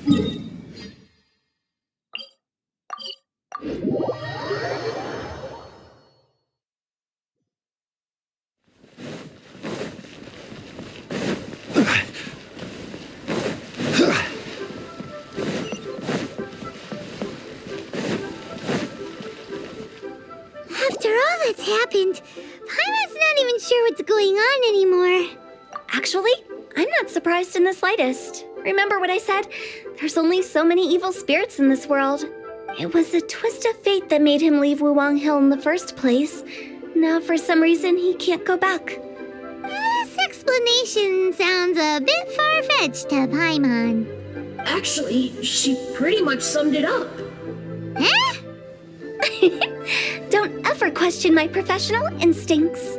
After all that's happened, Paimon's not even sure what's going on anymore. Actually, I'm not surprised in the slightest. Remember what I said? There's only so many evil spirits in this world. It was a twist of fate that made him leave Wuwang Hill in the first place. Now, for some reason, he can't go back. This explanation sounds a bit far-fetched to Paimon. Actually, she pretty much summed it up. Huh? Don't ever question my professional instincts.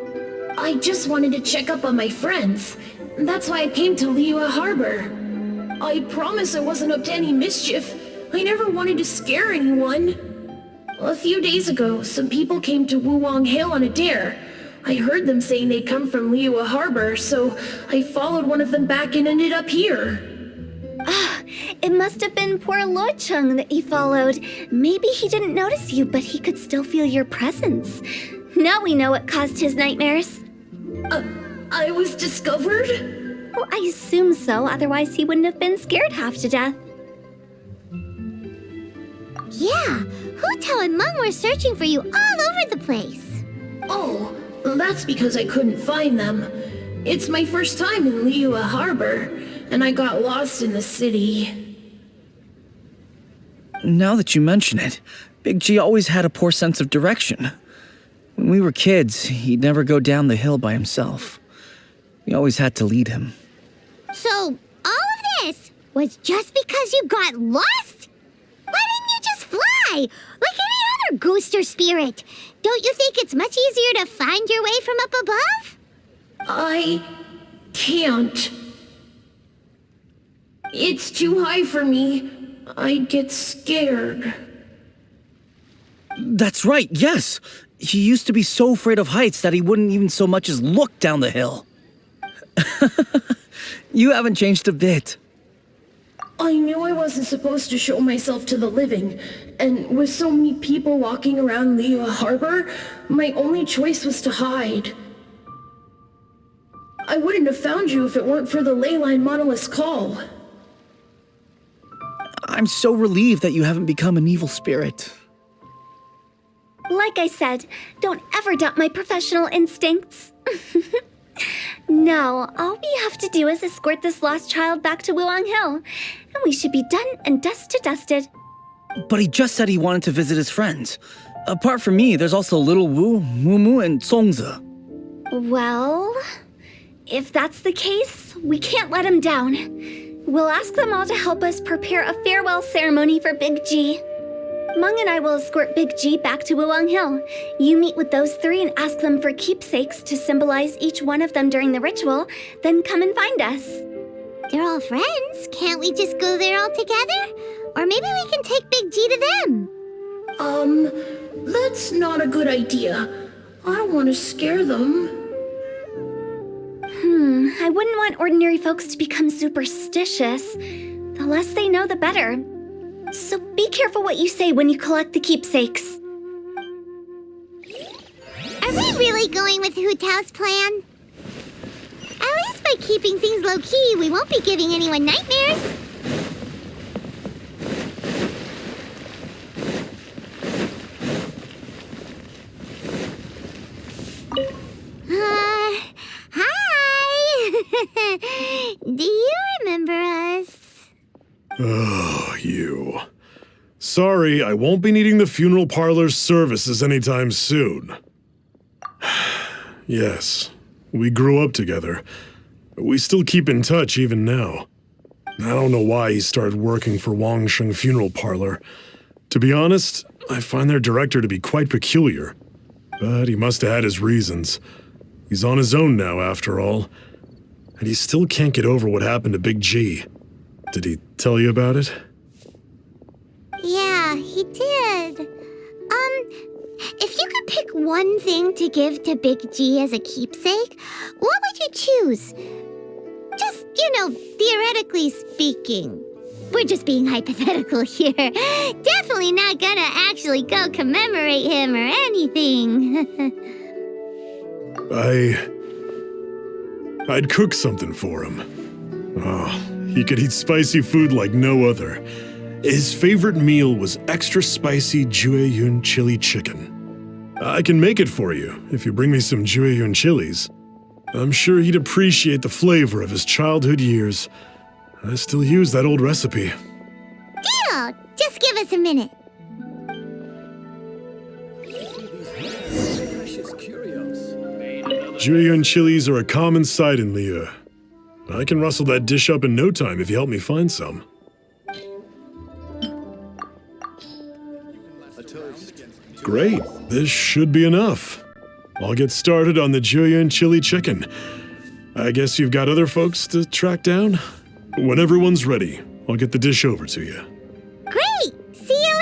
I just wanted to check up on my friends. That's why I came to Liyue Harbor. I promise I wasn't up to any mischief. I never wanted to scare anyone. A few days ago, some people came to Wuwang Hill on a dare. I heard them saying they'd come from Liyue Harbor, so I followed one of them back and ended up here. It must have been poor Luocheng that you followed. Maybe he didn't notice you, but he could still feel your presence. Now we know what caused his nightmares. I was discovered? Well, I assume so, otherwise he wouldn't have been scared half to death. Yeah, Hu Tao and Meng were searching for you all over the place. Oh, that's because I couldn't find them. It's my first time in Liyue Harbor, and I got lost in the city. Now that you mention it, Big G always had a poor sense of direction. When we were kids, he'd never go down the hill by himself. We always had to lead him. So, all of this was just because you got lost? Why didn't you just fly? Like any other ghost or spirit? Don't you think it's much easier to find your way from up above? I can't. It's too high for me. I'd get scared. That's right, yes! He used to be so afraid of heights that he wouldn't even so much as look down the hill. You haven't changed a bit. I knew I wasn't supposed to show myself to the living, and with so many people walking around Liyue Harbor, my only choice was to hide. I wouldn't have found you if it weren't for the Leyline Monolith's call. I'm so relieved that you haven't become an evil spirit. Like I said, don't ever doubt my professional instincts. Now, all we have to do is escort this lost child back to Wuwang Hill, and we should be done and dusted. But he just said he wanted to visit his friends. Apart from me, there's also Little Wu, Mumu, and Songzi. Well, if that's the case, we can't let him down. We'll ask them all to help us prepare a farewell ceremony for Big G. Meng and I will escort Big G back to Wuwang Hill. You meet with those three and ask them for keepsakes to symbolize each one of them during the ritual, then come and find us. They're all friends. Can't we just go there all together? Or maybe we can take Big G to them. That's not a good idea. I don't want to scare them. I wouldn't want ordinary folks to become superstitious. The less they know, the better. So be careful what you say when you collect the keepsakes. Are we really going with Hu Tao's plan? At least by keeping things low-key, we won't be giving anyone nightmares. Hi! Do you remember us? Oh, you. Sorry, I won't be needing the funeral parlor's services anytime soon. Yes, we grew up together. We still keep in touch even now. I don't know why he started working for Wangsheng Funeral Parlor. To be honest, I find their director to be quite peculiar. But he must have had his reasons. He's on his own now, after all. And he still can't get over what happened to Big G. Did he tell you about it? Yeah, he did. If you could pick one thing to give to Big G as a keepsake, what would you choose? Just, theoretically speaking. We're just being hypothetical here. Definitely not gonna actually go commemorate him or anything. I'd cook something for him. Oh, he could eat spicy food like no other. His favorite meal was extra spicy Jueyun chili chicken. I can make it for you if you bring me some Jueyun chilies. I'm sure he'd appreciate the flavor of his childhood years. I still use that old recipe. Deal! Just give us a minute. Jueyun chilies are a common sight in Liyue. I can rustle that dish up in no time if you help me find some. Great, this should be enough. I'll get started on the Jueyun chili chicken. I guess you've got other folks to track down? When everyone's ready, I'll get the dish over to you. Great! See you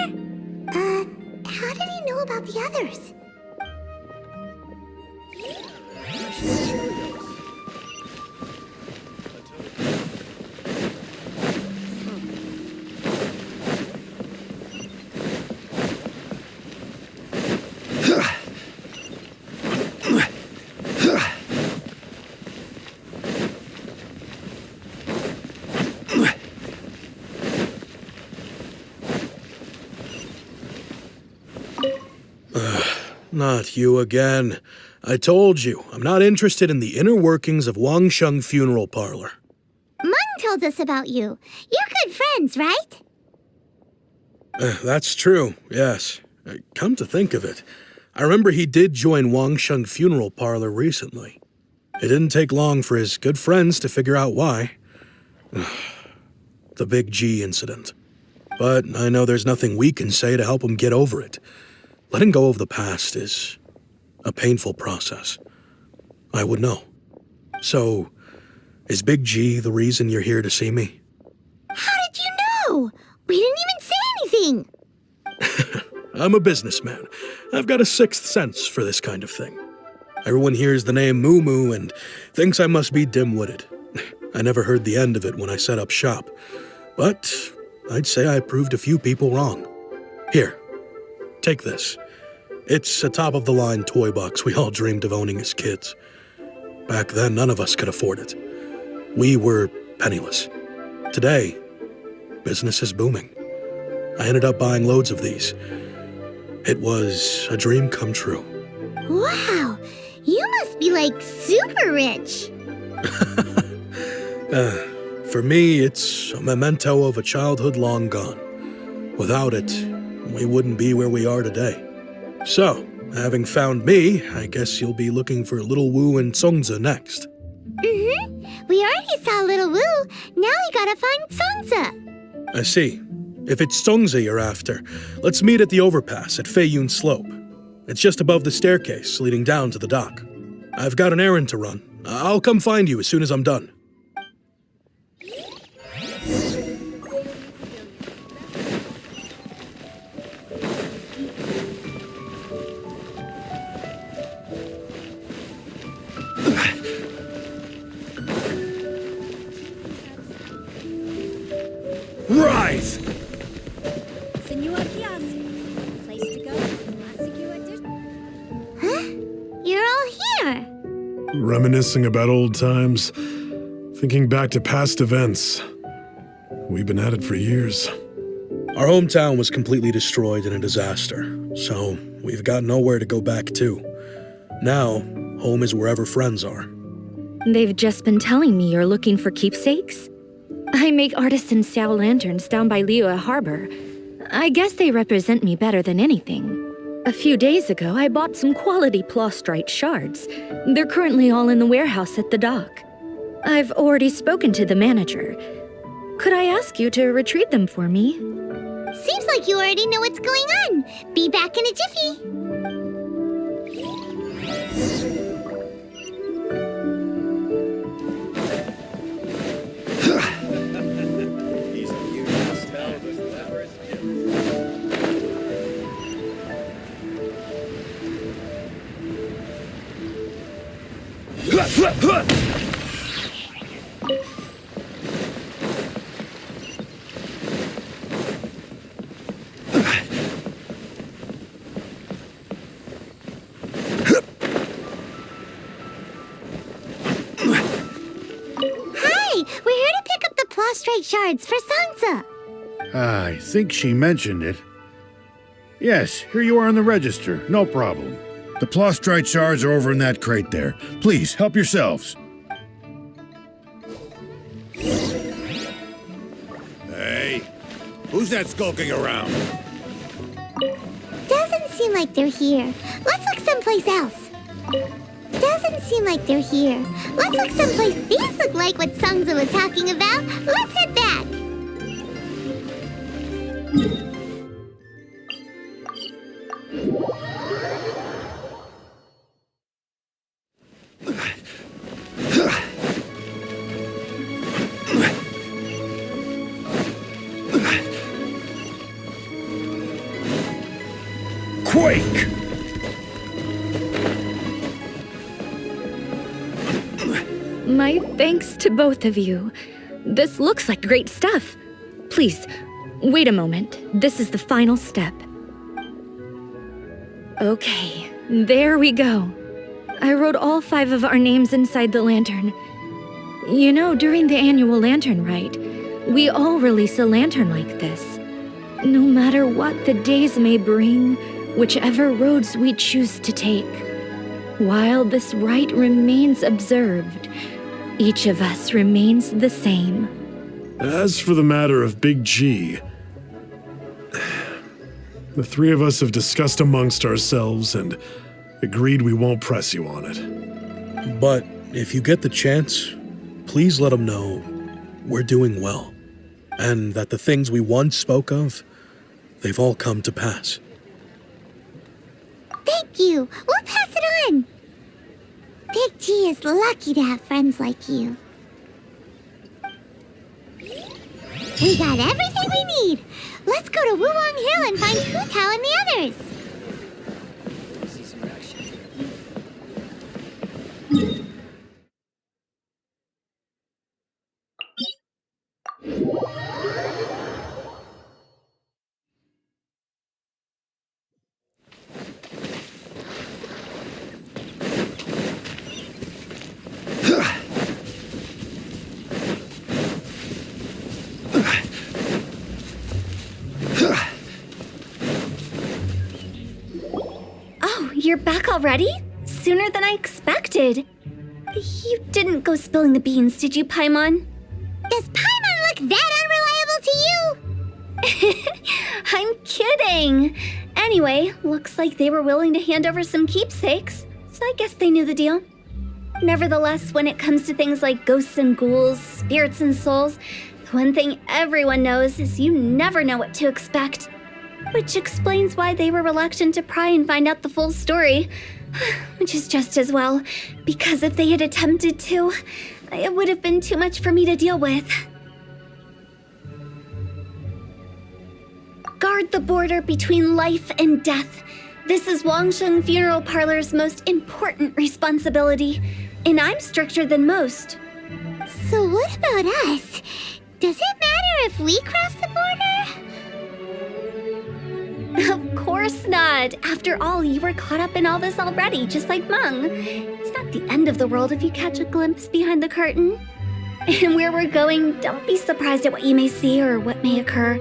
later! How did he know about the others? Not you again. I told you, I'm not interested in the inner workings of Wangsheng Funeral Parlor. Mung told us about you. You're good friends, right? That's true, yes. Come to think of it, I remember he did join Wangsheng Funeral Parlor recently. It didn't take long for his good friends to figure out why. The Big G incident. But I know there's nothing we can say to help him get over it. Letting go of the past is a painful process. I would know. So, is Big G the reason you're here to see me? How did you know? We didn't even say anything. I'm a businessman. I've got a sixth sense for this kind of thing. Everyone hears the name Moo Moo and thinks I must be dim-witted. I never heard the end of it when I set up shop. But I'd say I proved a few people wrong. Here. Take this. It's a top-of-the-line toy box we all dreamed of owning as kids. Back then, none of us could afford it. We were penniless. Today, business is booming. I ended up buying loads of these. It was a dream come true. Wow, you must be like super rich. For me, it's a memento of a childhood long gone. Without it, we wouldn't be where we are today. So, having found me, I guess you'll be looking for Little Wu and Songza next. Mm-hmm. We already saw Little Wu. Now we gotta find Songza. I see. If it's Songza you're after, let's meet at the overpass at Feiyun Slope. It's just above the staircase leading down to the dock. I've got an errand to run. I'll come find you as soon as I'm done. Right! Senor Kiasi, place to go. Huh? You're all here. Reminiscing about old times, thinking back to past events. We've been at it for years. Our hometown was completely destroyed in a disaster, so we've got nowhere to go back to. Now, home is wherever friends are. They've just been telling me you're looking for keepsakes. I make artisan sail lanterns down by Liyue Harbor. I guess they represent me better than anything. A few days ago, I bought some quality plastrite shards. They're currently all in the warehouse at the dock. I've already spoken to the manager. Could I ask you to retrieve them for me? Seems like you already know what's going on. Be back in a jiffy. Flustrate shards for Sansa. I think she mentioned it. Yes, here you are on the register. No problem. The Plostrite shards are over in that crate there. Please, help yourselves. Hey, who's that skulking around? Doesn't seem like they're here. Let's look someplace else. Doesn't seem like they're here. Let's look someplace. These look like what Sansa was talking about. Let's head back. Quake! My thanks to both of you. This looks like great stuff. Please, wait a moment. This is the final step. Okay, there we go. I wrote all 5 of our names inside the lantern. You know, during the annual lantern rite, we all release a lantern like this. No matter what the days may bring, whichever roads we choose to take, while this rite remains observed, each of us remains the same. As for the matter of Big G, the 3 of us have discussed amongst ourselves and agreed we won't press you on it. But if you get the chance, please let them know we're doing well, and that the things we once spoke of, they've all come to pass. Thank you. We'll pass it on. Big G is lucky to have friends like you. We got everything we need. Let's go to Wulong Hill and find Hu Tao and the others. You're back already? Sooner than I expected. You didn't go spilling the beans, did you, Paimon? Does Paimon look that unreliable to you? I'm kidding. Anyway, looks like they were willing to hand over some keepsakes, so I guess they knew the deal. Nevertheless, when it comes to things like ghosts and ghouls, spirits and souls, the one thing everyone knows is you never know what to expect. Which explains why they were reluctant to pry and find out the full story. Which is just as well, because if they had attempted to, it would have been too much for me to deal with. Guard the border between life and death. This is Wangsheng Funeral Parlor's most important responsibility, and I'm stricter than most. So what about us? Does it matter if we cross the border? Of course not. After all, you were caught up in all this already, just like Meng. It's not the end of the world if you catch a glimpse behind the curtain. And where we're going, don't be surprised at what you may see or what may occur.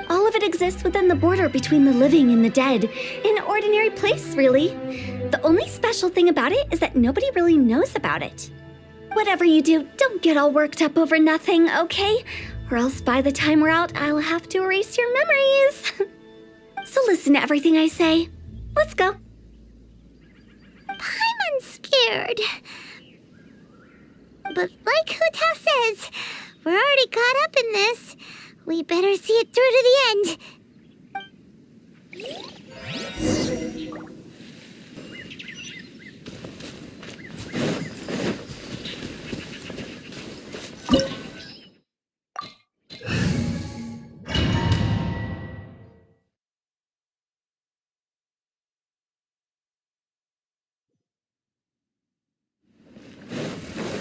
All of it exists within the border between the living and the dead. An ordinary place, really. The only special thing about it is that nobody really knows about it. Whatever you do, don't get all worked up over nothing, okay? Or else by the time we're out, I'll have to erase your memories. So listen to everything I say. Let's go. I'm scared. But like Hu Tao says, we're already caught up in this. We better see it through to the end.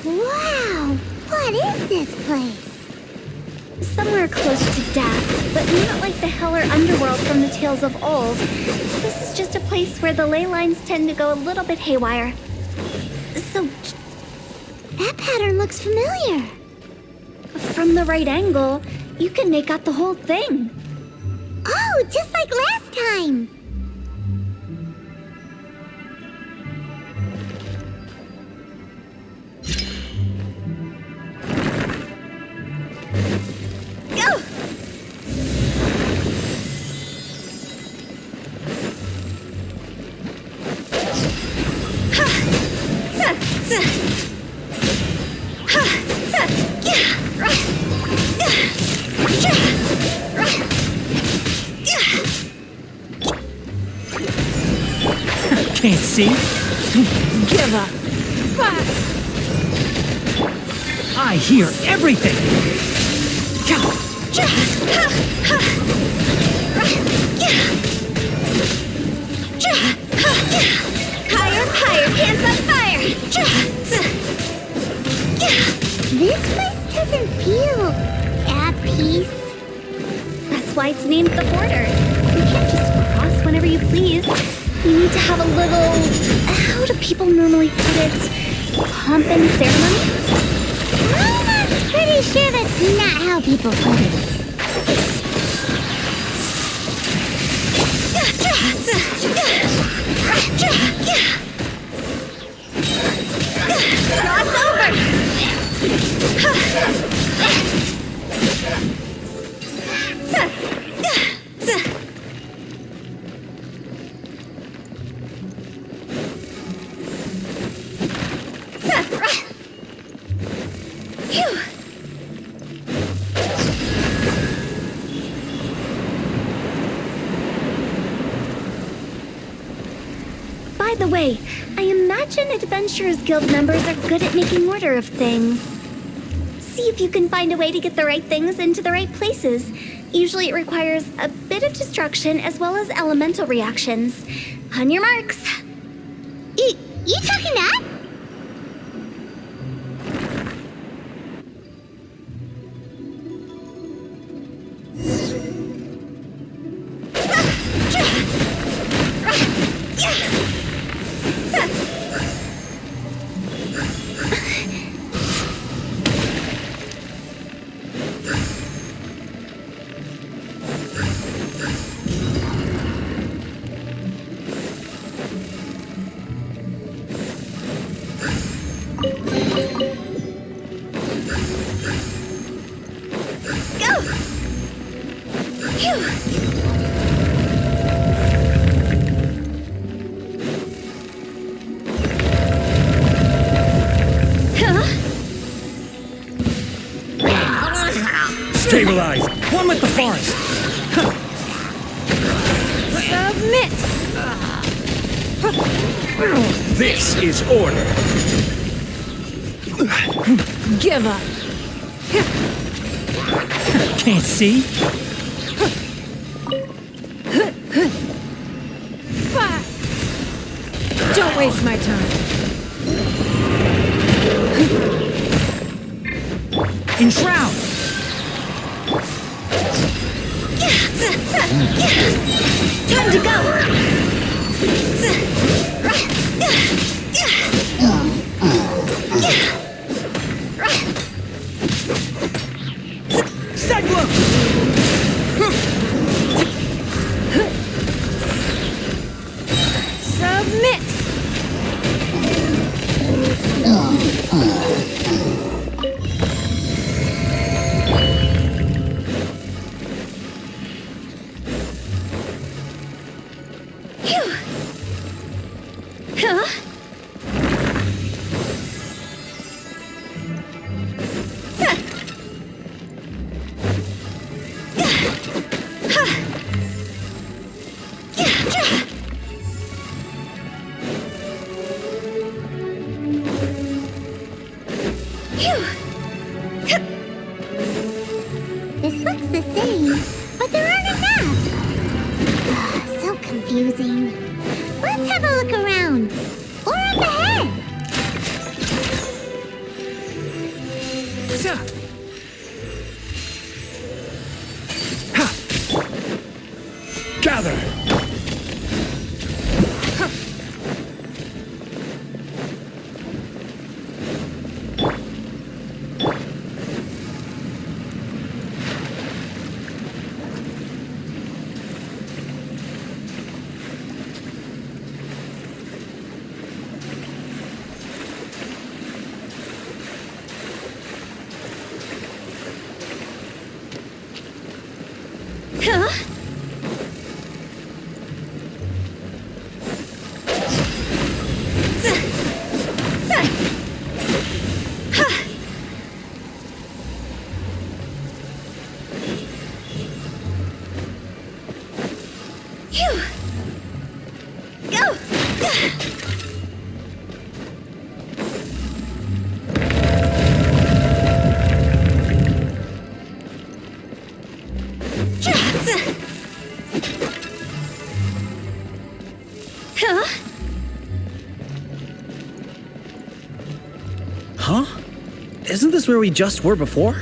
Wow! What is this place? Somewhere close to death, but not like the hell or underworld from the tales of old. This is just a place where the ley lines tend to go a little bit haywire. So, that pattern looks familiar. From the right angle, you can make out the whole thing. Oh, just like last time. Go! Can't see? Give up. I hear everything. Higher, higher, hands on fire! This place doesn't feel at peace. That's why it's named the border. You can't just cross whenever you please. You need to have a little... How do people normally put it? Pomp and ceremony? I'm pretty sure that's not how people put it. Cross over! By the way, I imagine Adventurers Guild members are good at making order of things. See if you can find a way to get the right things into the right places. Usually it requires a bit of destruction as well as elemental reactions. On your marks. You talking that? Stabilize. One with the forest. Submit! This is order. Give up! Can't see? Don't waste my time. Enshroud. Time to go! Cyclone. Submit! This looks the same, but there aren't enough. So confusing. Let's have a look around. Or up ahead. Gather. Huh? Isn't this where we just were before?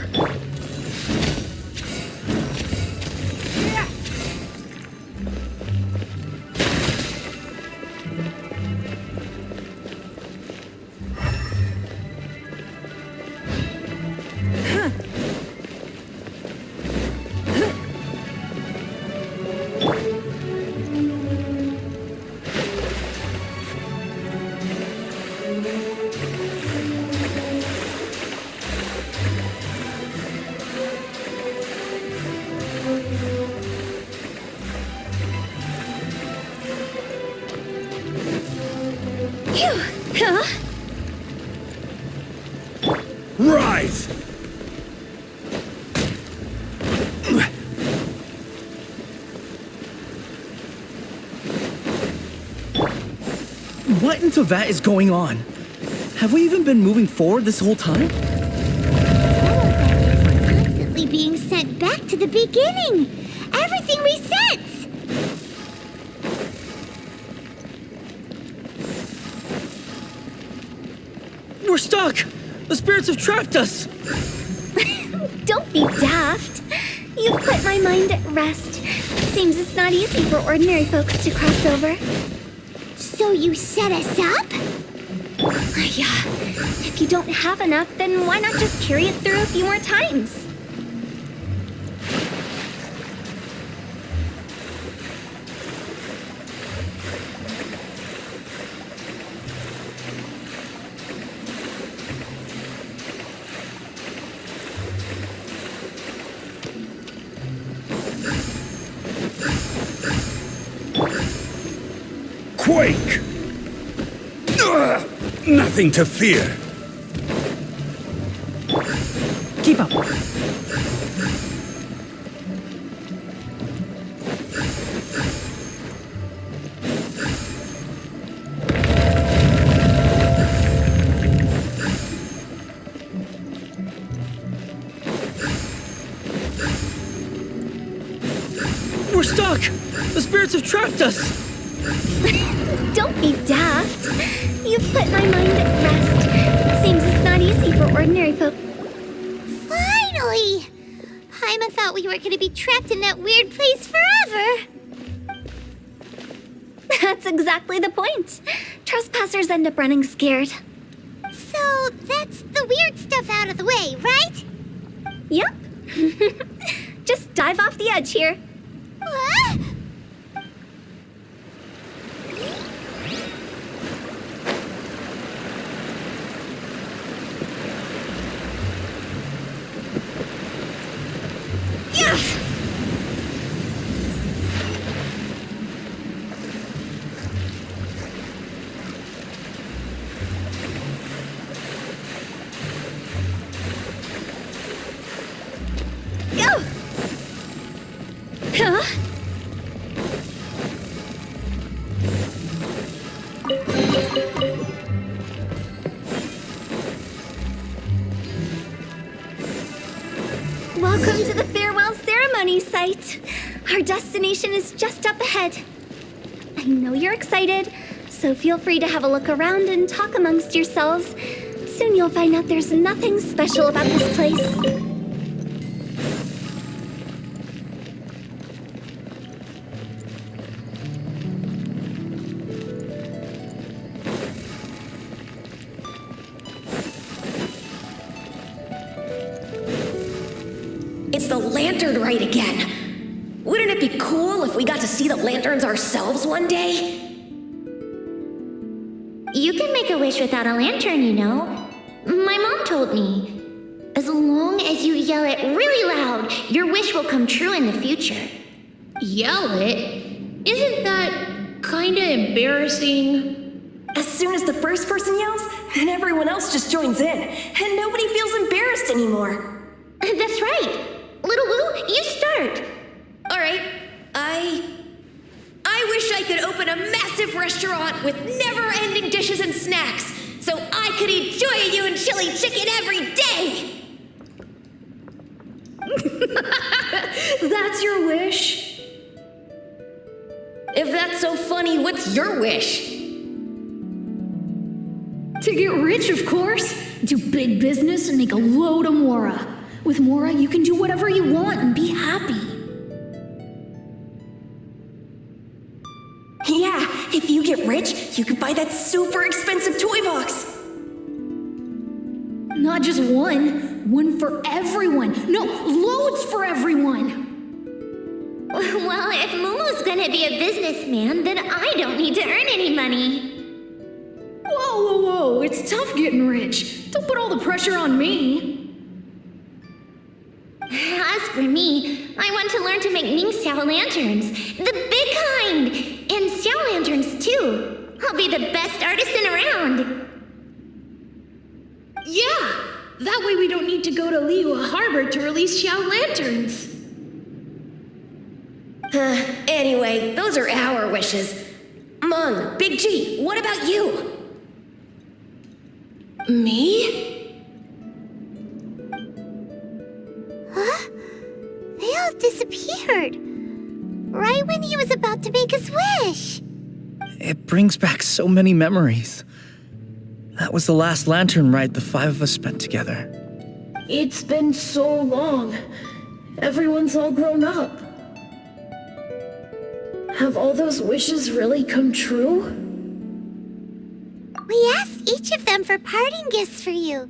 Rise! What in Tevat is going on? Have we even been moving forward this whole time? We're constantly being sent back to the beginning. Everything resets. We're stuck! The spirits have trapped us! Don't be daft. You've put my mind at rest. Seems it's not easy for ordinary folks to cross over. So you set us up? Yeah. If you don't have enough, then why not just carry it through a few more times? Quake! Ugh, nothing to fear. Keep up. We're stuck! The spirits have trapped us! Don't be daft. You've put my mind at rest. Seems it's not easy for ordinary folk. Finally! Paimon thought we were going to be trapped in that weird place forever. That's exactly the point. Trespassers end up running scared. So that's the weird stuff out of the way, right? Yep. Just dive off the edge here. What? Go! Huh? Welcome to the farewell ceremony site. Our destination is just up ahead. I know you're excited, so feel free to have a look around and talk amongst yourselves. Soon you'll find out there's nothing special about this place. It's the lantern rite again. Wouldn't it be cool if we got to see the lanterns ourselves one day? You can make a wish without a lantern, you know. My mom told me. As long as you yell it really loud, your wish will come true in the future. Yell it? Isn't that kinda embarrassing? As soon as the first person yells, then everyone else just joins in, and nobody feels embarrassed anymore. That's right. Little Woo, you start. All right, I wish I could open a massive restaurant with never-ending dishes and snacks, so I could eat Joy-You and chili chicken every day! That's your wish? If that's so funny, what's your wish? To get rich, of course. Do big business and make a load of Mora. With Mora, you can do whatever you want and be happy. Yeah, if you get rich, you could buy that super expensive toy box. Not just one. One for everyone. No, loads for everyone. Well, if Moomoo's gonna be a businessman, then I don't need to earn any money. Whoa. It's tough getting rich. Don't put all the pressure on me. As for me, I want to learn to make Ming Xiao lanterns. The big kind! And Xiao lanterns, too. I'll be the best artisan around. Yeah, that way we don't need to go to Liyue Harbor to release Xiao lanterns. Anyway, those are our wishes. Mung, Big G, what about you? Me? Huh? They all disappeared. Right when he was about to make his wish. It brings back so many memories. That was the last lantern ride the five of us spent together. It's been so long. Everyone's all grown up. Have all those wishes really come true? We asked each of them for parting gifts for you.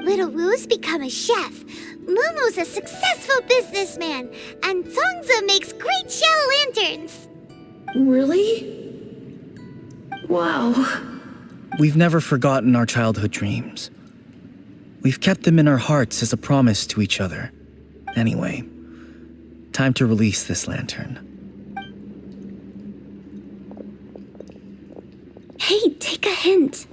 Little Woo's become a chef, Moomoo's a successful businessman, and Zongzi makes great shell lanterns. Really? Wow. We've never forgotten our childhood dreams. We've kept them in our hearts as a promise to each other. Anyway, time to release this lantern. Hey, take a hint.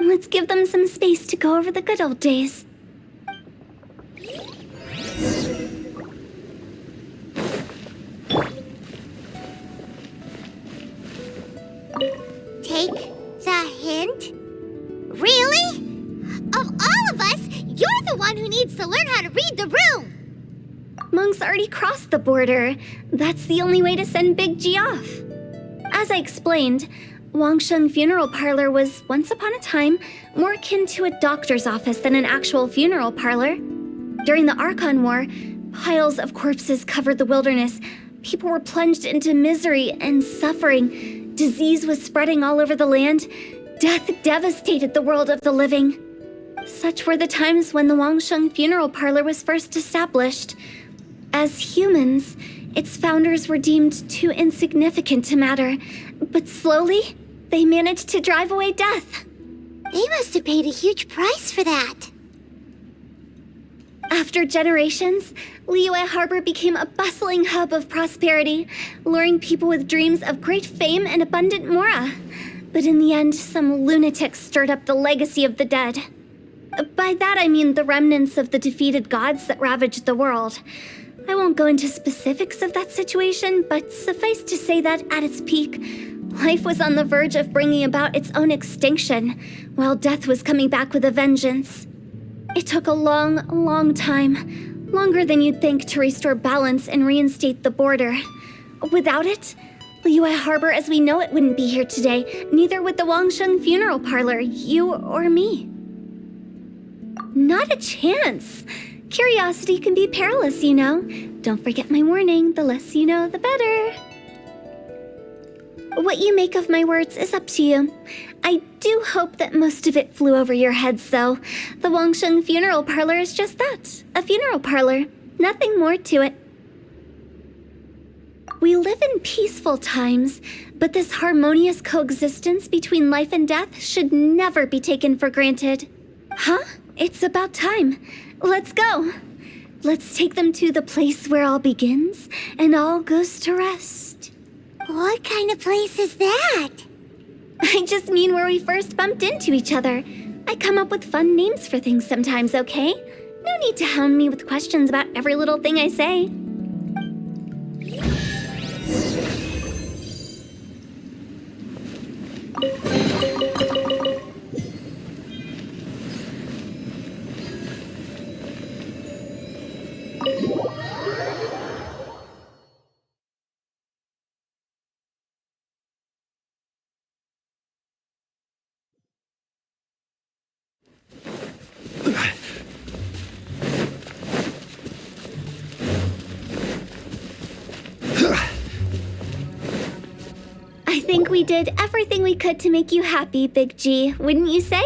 Let's give them some space to go over the good old days. Take the hint? Really? Of all of us, you're the one who needs to learn how to read the room! Monk's already crossed the border. That's the only way to send Big G off. As I explained, Wangsheng Funeral Parlor was, once upon a time, more akin to a doctor's office than an actual funeral parlor. During the Archon War, piles of corpses covered the wilderness. People were plunged into misery and suffering. Disease was spreading all over the land. Death devastated the world of the living. Such were the times when the Wangsheng Funeral Parlor was first established. As humans, its founders were deemed too insignificant to matter, but slowly, they managed to drive away death. They must have paid a huge price for that. After generations, Liyue Harbor became a bustling hub of prosperity, luring people with dreams of great fame and abundant mora. But in the end, some lunatics stirred up the legacy of the dead. By that I mean the remnants of the defeated gods that ravaged the world. I won't go into specifics of that situation, but suffice to say that at its peak, life was on the verge of bringing about its own extinction, while death was coming back with a vengeance. It took a long time, longer than you'd think, to restore balance and reinstate the border. Without it, Liyue Harbor as we know it wouldn't be here today, neither would the Wangsheng Funeral Parlor, you or me. Not a chance. Curiosity can be perilous, you know. Don't forget my warning, the less you know, the better. What you make of my words is up to you. I do hope that most of it flew over your heads, though. The Wangsheng Funeral Parlor is just that, a funeral parlor. Nothing more to it. We live in peaceful times, but this harmonious coexistence between life and death should never be taken for granted. Huh? It's about time. Let's go. Let's take them to the place where all begins and all goes to rest. What kind of place is that? I just mean where we first bumped into each other. I come up with fun names for things sometimes, okay? No need to hound me with questions about every little thing I say. I think we did everything we could to make you happy, Big G, wouldn't you say?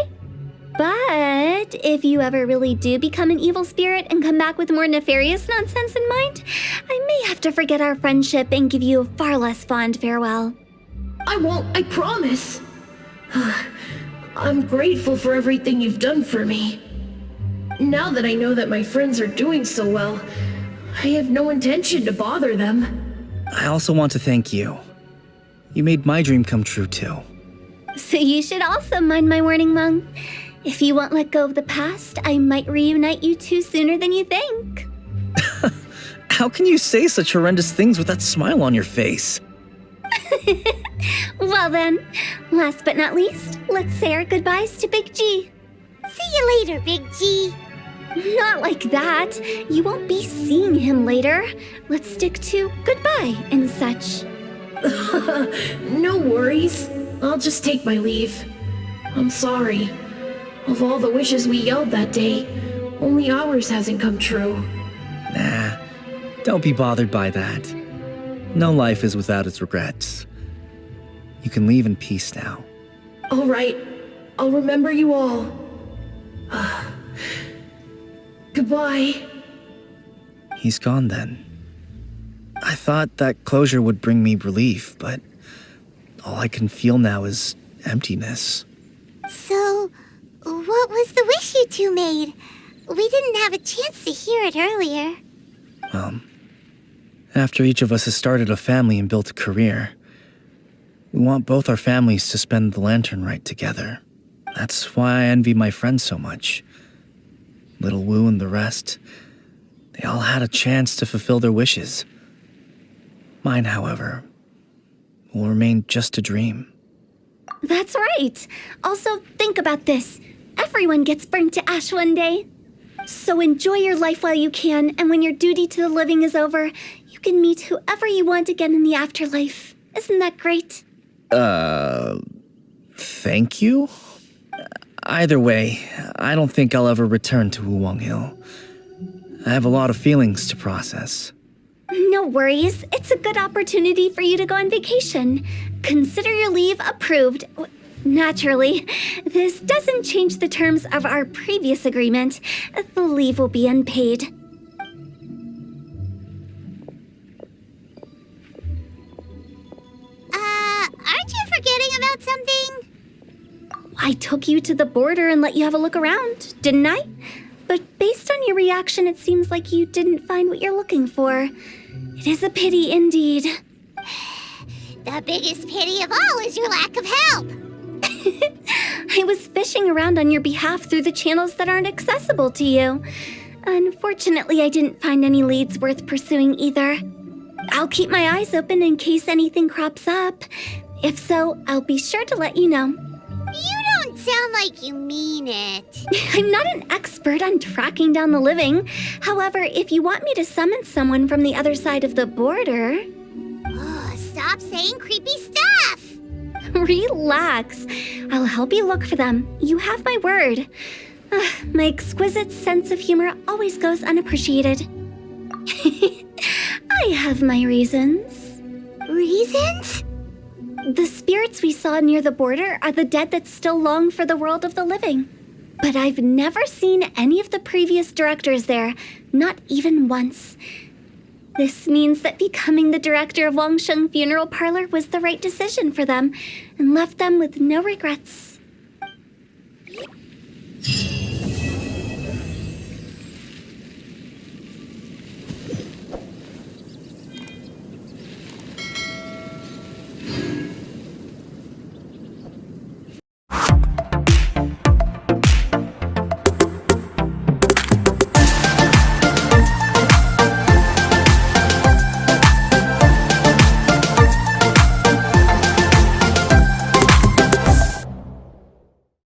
But if you ever really do become an evil spirit and come back with more nefarious nonsense in mind, I may have to forget our friendship and give you a far less fond farewell. I won't, I promise. I'm grateful for everything you've done for me. Now that I know that my friends are doing so well, I have no intention to bother them. I also want to thank you. You made my dream come true too. So you should also mind my warning, Mung. If you won't let go of the past, I might reunite you two sooner than you think. How can you say such horrendous things with that smile on your face? Well then, last but not least, let's say our goodbyes to Big G. See you later, Big G. Not like that. You won't be seeing him later. Let's stick to goodbye and such. No worries. I'll just take my leave. I'm sorry. Of all the wishes we yelled that day, only ours hasn't come true. Nah, don't be bothered by that. No life is without its regrets. You can leave in peace now. All right. I'll remember you all. Goodbye. He's gone then. I thought that closure would bring me relief, but all I can feel now is emptiness. So, what was the wish you two made? We didn't have a chance to hear it earlier. After each of us has started a family and built a career, we want both our families to spend the lantern rite together. That's why I envy my friends so much. Little Wu and the rest, they all had a chance to fulfill their wishes. Mine, however, will remain just a dream. That's right. Also, think about this. Everyone gets burnt to ash one day. So enjoy your life while you can, and when your duty to the living is over, you can meet whoever you want again in the afterlife. Isn't that great? Thank you? Either way, I don't think I'll ever return to Wuwang Hill. I have a lot of feelings to process. No worries. It's a good opportunity for you to go on vacation. Consider your leave approved. Naturally, this doesn't change the terms of our previous agreement. The leave will be unpaid. Aren't you forgetting about something? I took you to the border and let you have a look around, didn't I? But based on your reaction, it seems like you didn't find what you're looking for. It is a pity indeed. The biggest pity of all is your lack of help. I was fishing around on your behalf through the channels that aren't accessible to you. Unfortunately, I didn't find any leads worth pursuing either. I'll keep my eyes open in case anything crops up. If so, I'll be sure to let you know. You don't sound like you mean it. I'm not an expert on tracking down the living. However, if you want me to summon someone from the other side of the border... Oh, stop saying creepy stuff. Relax. I'll help you look for them. You have my word. My exquisite sense of humor always goes unappreciated. I have my reasons. Reasons? The spirits we saw near the border are the dead that still long for the world of the living. But I've never seen any of the previous directors there, not even once. This means that becoming the director of Wangsheng Funeral Parlor was the right decision for them, and left them with no regrets.